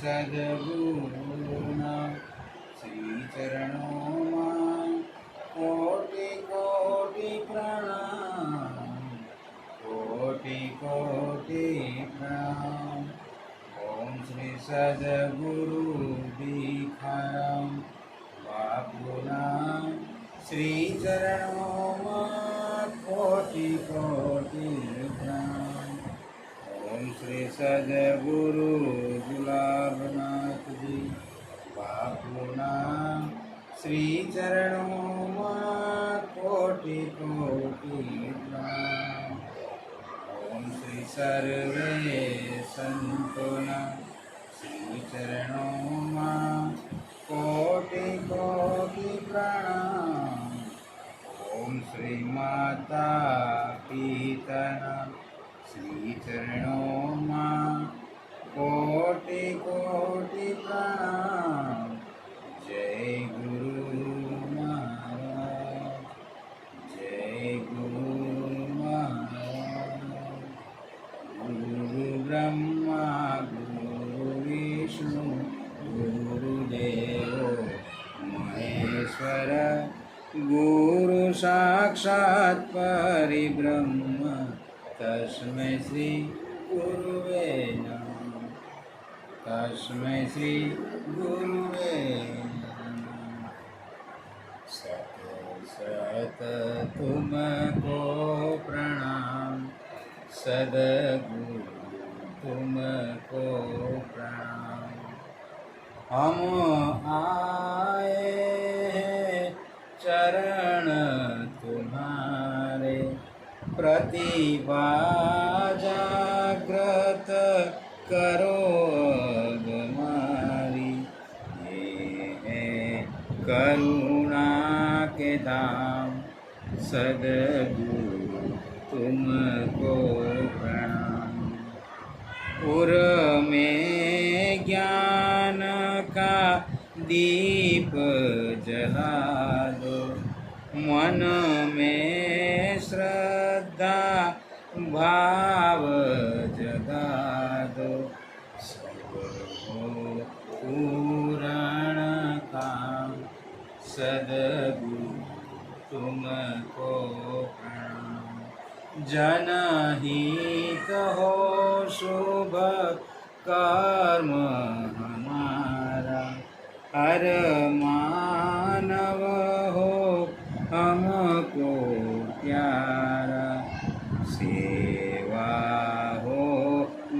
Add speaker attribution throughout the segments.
Speaker 1: સદગુરુના શ્રી ચરણોમાં કોટી કોટી પ્રણામ, કોટી કોટી પ્રણામ. ઓમ શ્રી સદગુરુ ભીખારામ બાપુના શ્રી ચરણોમાં કોટી કોટી પ્રણામ. ઓમ શ્રી સદગુરુ ગુલાબનાથજી બાપુના શ્રી ચરણોમાં કોટી કોટી પ્રણામ. ઓમ શ્રી સર્વે સંતોના શ્રી ચરણોમાં કોટી કોટી પ્રણામ. ઓમ શ્રી માતા પિતાના શ્રી ચરણોમાં કોટી કોટી પ્રણામ. જય ગુરુ મહારાજ, જય ગુરુ મહારાજ. ગુરુ બ્રહ્મા ગુરુ વિષ્ણુ ગુરુદેવો મહેશ્વર, ગુરુ સાક્ષાત પરિબ્રહ્મ તસ્मै શ્રી ગુરુવે નમઃ, તસ્मै શ્રી ગુરુવે નમઃ. સત સત તુમકો પ્રણામ, સદગુરુ તુમકો પ્રણામ. हम आए हैं चरण तुम्हारे, प्रतिभा जागृत करो अब हमारी. ये है करुणा के धाम, सदगुरु तुमको प्रणाम. उर में ज्ञान का दीप जला दो, मन में श्रद्धा भाव जगा दो. सब हो पूर्ण काम, सदगुरु तुमको प्रणाम. जनहित हो शुभ कर्म हमारा, हर मानव हो हमको प्यारा. सेवा हो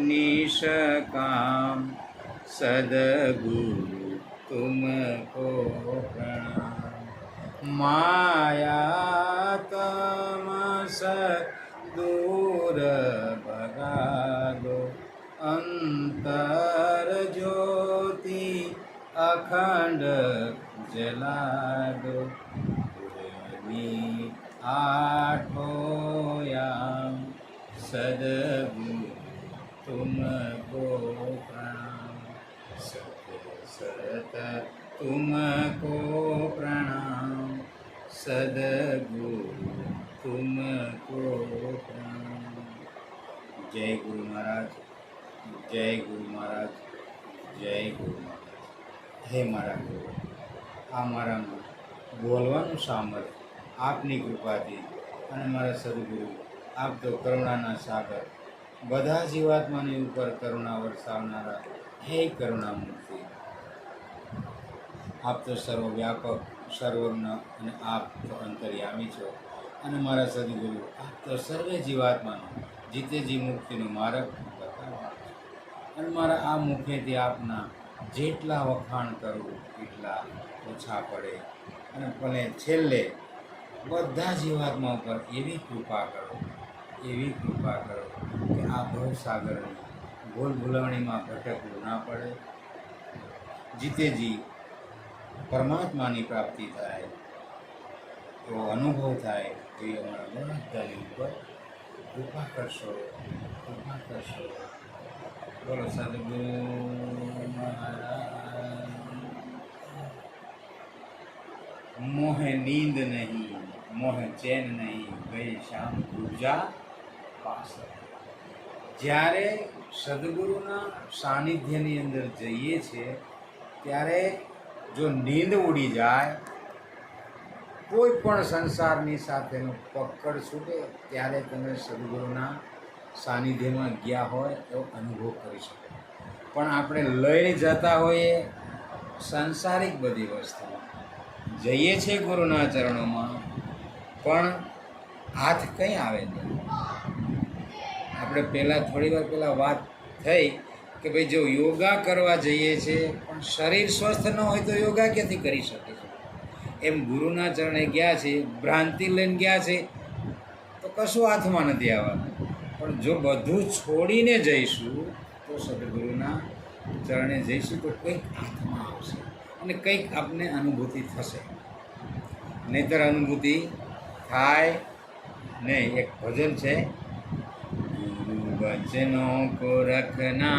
Speaker 1: निष्काम, सदगुरु तुमको प्रणाम. माया तमस दूर भगा दो, अंतर ज्योति अखंड जला दो. आठों याम, सदगुरु तुमको प्रणाम. सत सत तुमको प्रणाम, सदगुरु तुमको प्रणाम. जय गुरु महाराज, जय गुरु महाराज, जय गुरु महाराज. હે મારા ગુરુ, આ મારામાં બોલવાનું સામર્થ્ય આપની કૃપાથી અને મારા સદગુરુ આપ તો કરુણાના સાગર, બધા જીવાત્માની ઉપર કરુણા વરસાવનારા હે કરુણામૂર્તિ. આપ તો સર્વવ્યાપક, સર્વજ્ઞ અને આપ તો અંતર્યામી છો. અને મારા સદગુરુ આપ તો સર્વે જીવાત્માનો જીતેજી મુક્તિનો માર્ગ બતાવો. અને મારા આ મુખેથી આપના જેટલા વખાણ કરું એટલા ઓછા પડે. અને ભલે છેલ્લે બધા જીવાત્મા ઉપર એવી કૃપા કરો, એવી કૃપા કરો કે આ ભવસાગરની ભૂલ ભૂલવણીમાં ભટકવું ના પડે. જીતેજી પરમાત્માની પ્રાપ્તિ થાય, એવો અનુભવ થાય, તો એ અમારા બધાની ઉપર કૃપા કરશો, કૃપા કરશો. બોલો સદગુરુ મહારાજ. મોહે નીંદ નહીં, મોહે ચેન નહીં, ગઈ શામ ઉર્જા પાસ. જ્યારે સદગુરુના સાનિધ્યની અંદર જઈએ છીએ ત્યારે જો નીંદ ઉડી જાય, કોઈ પણ સંસારની સાથેનું પકડ છૂટે, ત્યારે તમે સદગુરુના સાનિધ્યમાં ગયા હોય એવો અનુભવ કરી શકો. પણ આપણે લઈને જતા હોઈએ સંસારિક બધી વસ્તુઓ, જઈએ છીએ ગુરુના ચરણોમાં, પણ હાથ કંઈ આવે નહીં. આપણે થોડી વાર પહેલાં વાત થઈ કે ભાઈ જો યોગા કરવા જઈએ છીએ પણ શરીર સ્વસ્થ ન હોય તો યોગા ક્યાંથી કરી શકે છે? એમ ગુરુના ચરણે ગયા છે, ભ્રાંતિ લઈને ગયા છે તો કશું હાથમાં નથી આવવાનું. પણ જો બધું છોડીને જઈશું તો સદગુરુના ચરણે જઈશું તો કંઈક હાથમાં આવશે અને કંઈક આપને અનુભૂતિ થશે. નહીંતર અનુભૂતિ થાય નહીં. એક ભજન છે, बचनों को रखना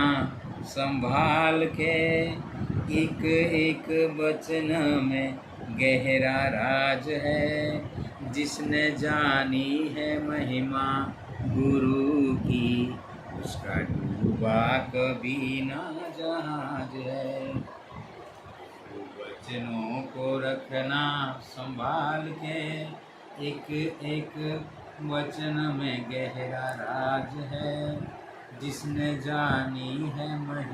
Speaker 1: संभाल के, एक एक वचन में गहरा राज है, जिसने जानी है महिमा गुरु की, उसका डूबा कभी ना जहाज है. वचनों को रखना संभाल के, एक एक वचन में गहरा राज है, जिसने जानी है महिमा